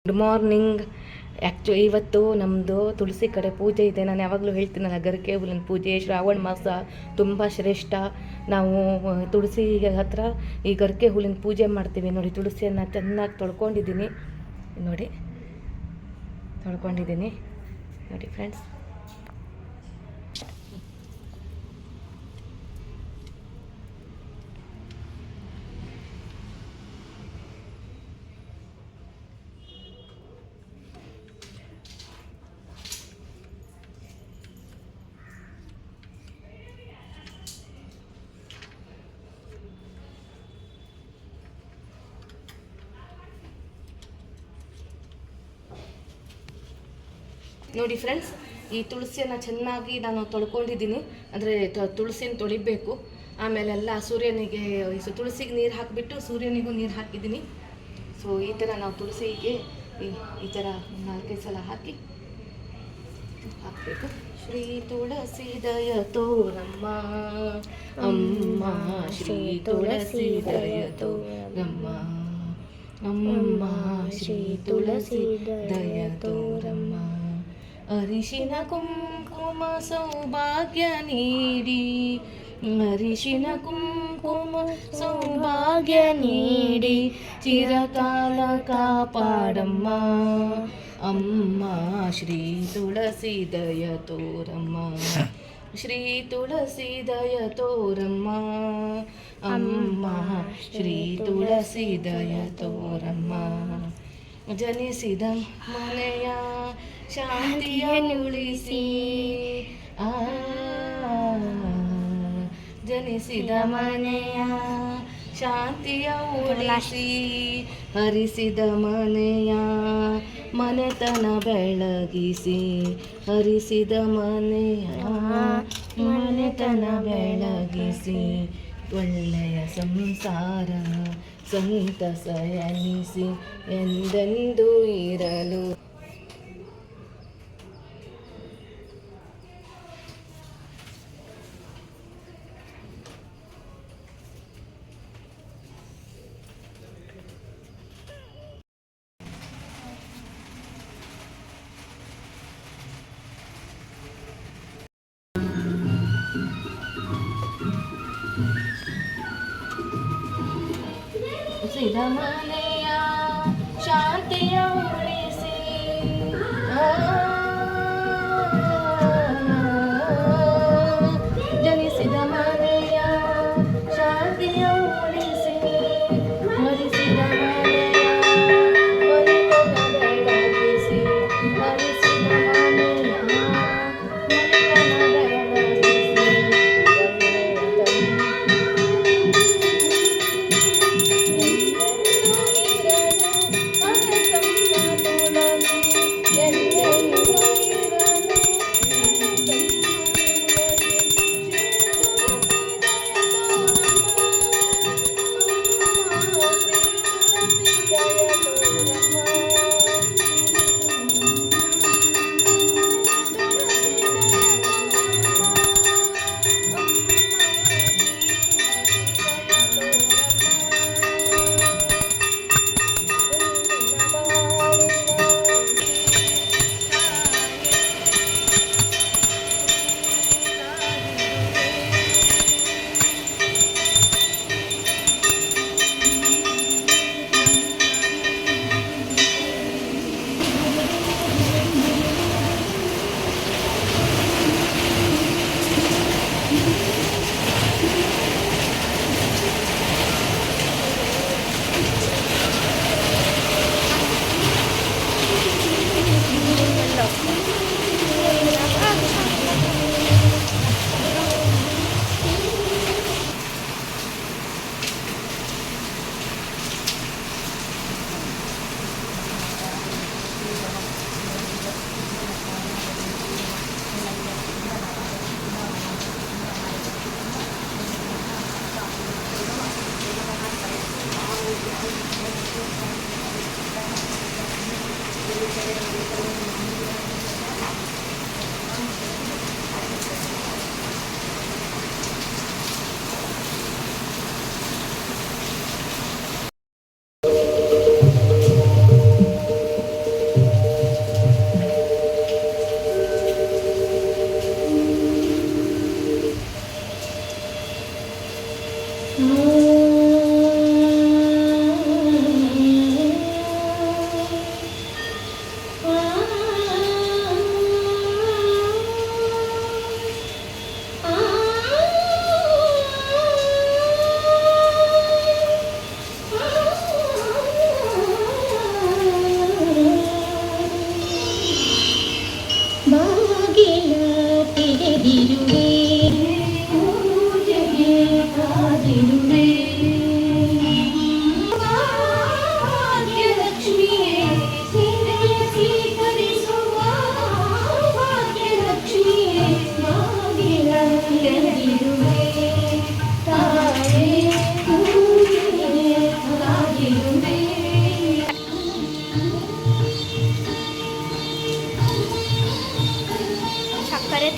Good morning. ಇವತ್ತು ನಮ್ಮದು ತುಳಸಿ ಕಡೆ ಪೂಜೆ ಇದೆ. ನಾನು ಯಾವಾಗಲೂ ಹೇಳ್ತೀನಲ್ಲ, ಗರಿಕೆ ಹುಲ್ಲಿನ ಪೂಜೆ ಶ್ರಾವಣ ಮಾಸ ತುಂಬ ಶ್ರೇಷ್ಠ. ನಾವು ತುಳಸಿ ಹತ್ರ ಈ ಗರಿಕೆ ಹುಲ್ಲಿನ ಪೂಜೆ ಮಾಡ್ತೀವಿ. ನೋಡಿ, ತುಳಸಿಯನ್ನು ಚೆನ್ನಾಗಿ ತೊಳ್ಕೊಂಡಿದ್ದೀನಿ. ನೋಡಿ ಫ್ರೆಂಡ್ಸ್. ನೋಡಿ ಫ್ರೆಂಡ್ಸ್, ಈ ತುಳಸಿಯನ್ನು ಚೆನ್ನಾಗಿ ನಾನು ತೊಳ್ಕೊಂಡಿದ್ದೀನಿ. ಅಂದರೆ ತುಳಸಿನ ತೊಳಿಬೇಕು. ಆಮೇಲೆಲ್ಲ ಸೂರ್ಯನಿಗೆ ತುಳಸಿಗೆ ನೀರು ಹಾಕಿಬಿಟ್ಟು ಸೂರ್ಯನಿಗೂ ನೀರು ಹಾಕಿದ್ದೀನಿ. ಸೊ ಈ ಥರ ನಾವು ತುಳಸಿಗೆ ಈ ಥರ 4-5 ಸಲ ಹಾಕಬೇಕು. ಶ್ರೀ ತುಳಸಿ ದಯ ತೋರಮ್ಮ ಅಮ್ಮ, ಶ್ರೀ ತುಳಸಿ ದಯ ತೋರಮ್ಮ ಅಮ್ಮ, ಶ್ರೀ ತುಳಸಿ ದಯ ತೋರಮ್ಮ. ಅರಿಶಿನ ಕುಂಕುಮ ಸೌಭಾಗ್ಯ ನೀಡಿ, ಅರಿಶಿನ ಕುಂಕುಮ ಸೌಭಾಗ್ಯ ನೀಡಿ, ಚಿರಕಾಲ ಕಾಪಾಡಮ್ಮ ಅಮ್ಮ, ಶ್ರೀ ತುಳಸಿ ದಯ ತೋರಮ್ಮ. ಶ್ರೀ ತುಳಸಿ ದಯ ತೋರಮ್ಮ ಅಮ್ಮ, ಶ್ರೀ ತುಳಸಿ ದಯ ತೋರಮ್ಮ. ಜನಿಸಿದ ಮನೆಯ ಶಾಂತಿಯ ಉಳಿಸಿ, ಜನಿಸಿದ ಮನೆಯ ಶಾಂತಿಯ ಉಳಿಸಿ, ಹರಿಸಿದ ಮನೆಯ ಮನೆತನ ಬೆಳಗಿಸಿ, ಹರಿಸಿದ ಮನೆಯ ಮನೆತನ ಬೆಳಗಿಸಿ, ಒಳ್ಳೆಯ ಸಂಸಾರ ಸಂತಸ ಎನಿಸಿ ಎಂದೆಂದೂ ಇರಲು. ಸಿದ ಮನೆಯ ಶಾಂತಿಯ ಉಳಿಸಿ, ಜನಿಸಿದ ಮನೆಯ ಶಾಂತಿಯ ಉಳಿಸಿ, ಹರಿಸಿದ ಮನೆಯ ಮನೆತನ ಬೆಳಗಿಸಿ, ಹರಿಸಿದ ಮನೆಯ ಮನೆತನ ಬೆಳಗಿಸಿ,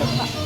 ತುಪ್ಪ